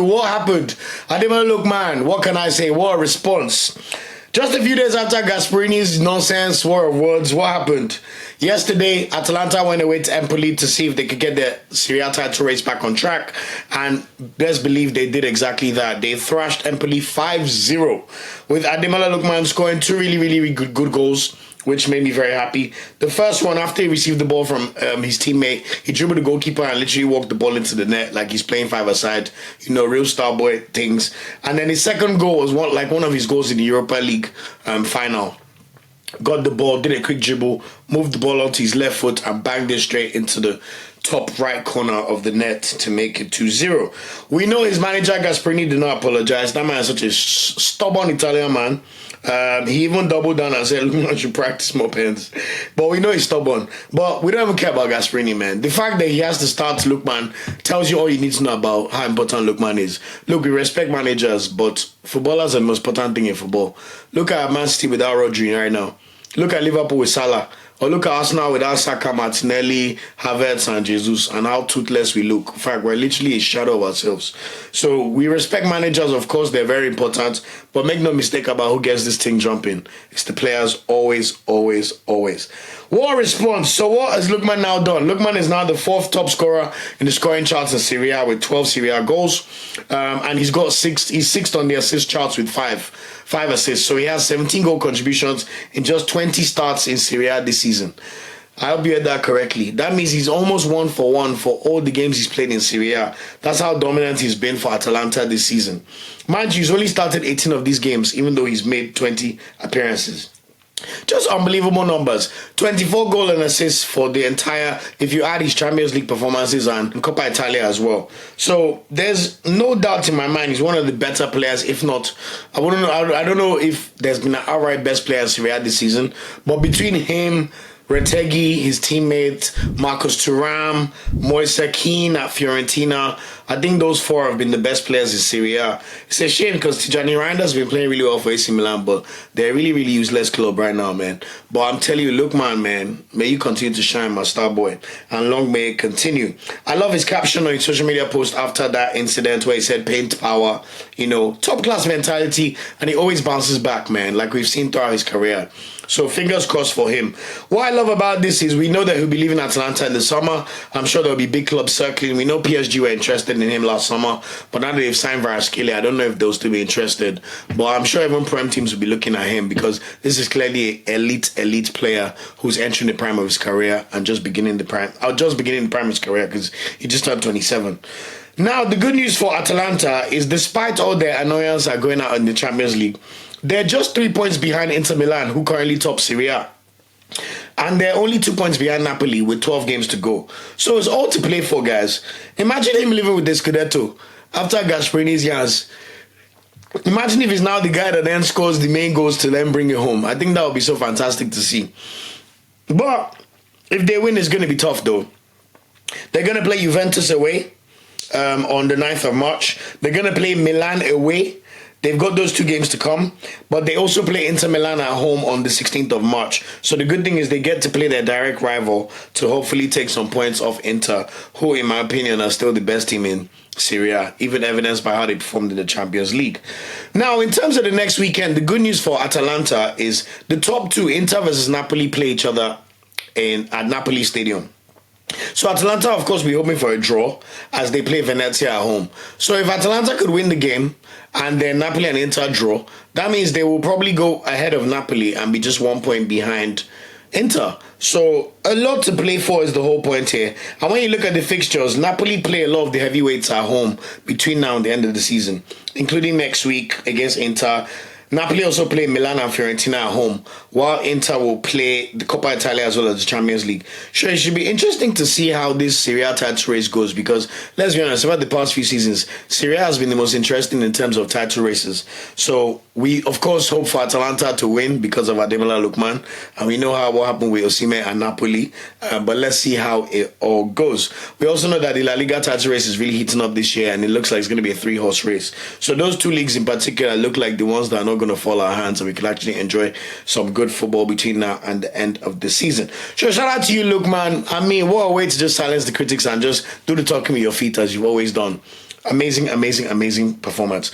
What happened? Ademola Lookman, what can I say? What a response. Just a few days after Gasperini's nonsense war of words, what happened? Yesterday, Atalanta went away to Empoli to see if they could get the Serie A title race back on track, and best believe they did exactly that. They thrashed Empoli 5-0, with Ademola Lookman scoring two really good goals, which made me very happy. The first one, after he received the ball from his teammate, he dribbled the goalkeeper and literally walked the ball into the net like he's playing five-a-side, real star boy things. And then his second goal was one of his goals in the Europa League final. Got the ball, did a quick dribble, moved the ball onto his left foot and banged it straight into the top right corner of the net to make it 2-0. We know his manager Gasperini did not apologize. That man is such a stubborn Italian man. He even doubled down and said, "Look, should practice more pens." But we know he's stubborn. But we don't even care about Gasperini, man. The fact that he has to start Lookman tells you all you need to know about how important Lookman is. Look, we respect managers, but footballers are the most important thing in football. Look at Man City without Rodri right now. Look at Liverpool with Salah. Or look at Arsenal without Saka, Martinelli, Havertz, and Jesus, and how toothless we look. In fact, we're literally a shadow of ourselves. So we respect managers, of course, they're very important, but make no mistake about who gets this thing jumping. It's the players, always. What a response. So what has Lookman now done? Lookman is now the fourth top scorer in the scoring charts in Serie A with 12 Serie A goals, and he's sixth on the assist charts with five assists. So he has 17 goal contributions in just 20 starts in Serie A this season. I hope you heard that correctly. That means he's almost 1-for-1 for all the games he's played in Serie A. That's how dominant he's been for Atalanta this season. Mind you, he's only started 18 of these games, even though he's made 20 appearances. Just unbelievable numbers. 24 goal and assists for the entire, if you add his Champions League performances and Coppa Italia as well. So there's no doubt in my mind he's one of the better players, if not, I don't know if there's been an outright best player in Serie A this season, but between him, Retegui, his teammate, Marcus Thuram, Moise Kean at Fiorentina, I think those four have been the best players in Serie A. It's a shame because Tijani Rander's been playing really well for AC Milan, but they're a really useless club right now, man. But I'm telling you, Lookman, man, may you continue to shine, my star boy, and long may it continue. I love his caption on his social media post after that incident where he said paint power, top class mentality, and he always bounces back, man, like we've seen throughout his career. So fingers crossed for him. What I love about this is we know that he'll be leaving Atalanta in the summer. I'm sure there'll be big clubs circling. We know PSG were interested in him last summer, but now that they've signed Varaskelia, I don't know if they'll still be interested. But I'm sure even Prem teams will be looking at him because this is clearly an elite player who's entering the prime of his career and just beginning the prime of his career because he just turned 27. Now, the good news for Atalanta is despite all their annoyance are going out in the Champions League, they're just 3 points behind Inter Milan, who currently top Serie A. And they're only 2 points behind Napoli with 12 games to go. So it's all to play for, guys. Imagine him living with the Scudetto after Gasperini's years. Imagine if he's now the guy that then scores the main goals to then bring it home. I think that would be so fantastic to see. But if they win, it's going to be tough, though. They're going to play Juventus away on the 9th of March. They're going to play Milan away. They've got those 2 games to come, but they also play Inter Milan at home on the 16th of March. So the good thing is they get to play their direct rival to hopefully take some points off Inter, who in my opinion are still the best team in Serie A, even evidenced by how they performed in the Champions League. Now, in terms of the next weekend, the good news for Atalanta is the top 2, Inter versus Napoli, play each other at Napoli Stadium. So Atalanta, of course, will be hoping for a draw as they play Venezia at home. So if Atalanta could win the game and then Napoli and Inter draw, that means they will probably go ahead of Napoli and be just 1 point behind Inter. So a lot to play for is the whole point here. And when you look at the fixtures, Napoli play a lot of the heavyweights at home between now and the end of the season, including next week against Inter. Napoli also play Milan and Fiorentina at home, while Inter will play the Coppa Italia as well as the Champions League. Sure, it should be interesting to see how this Serie A title race goes because, let's be honest, about the past few seasons, Serie A has been the most interesting in terms of title races. So we, of course, hope for Atalanta to win because of Ademola Lookman, and we know what happened with Osimhen and Napoli, but let's see how it all goes. We also know that the La Liga title race is really heating up this year, and it looks like it's going to be a 3-horse race. So those 2 leagues in particular look like the ones that are not going to fall our hands, and we can actually enjoy some good football between now and the end of the season. So shout out to you, Lookman. I mean, what a way to just silence the critics and just do the talking with your feet as you've always done. Amazing, amazing, amazing performance.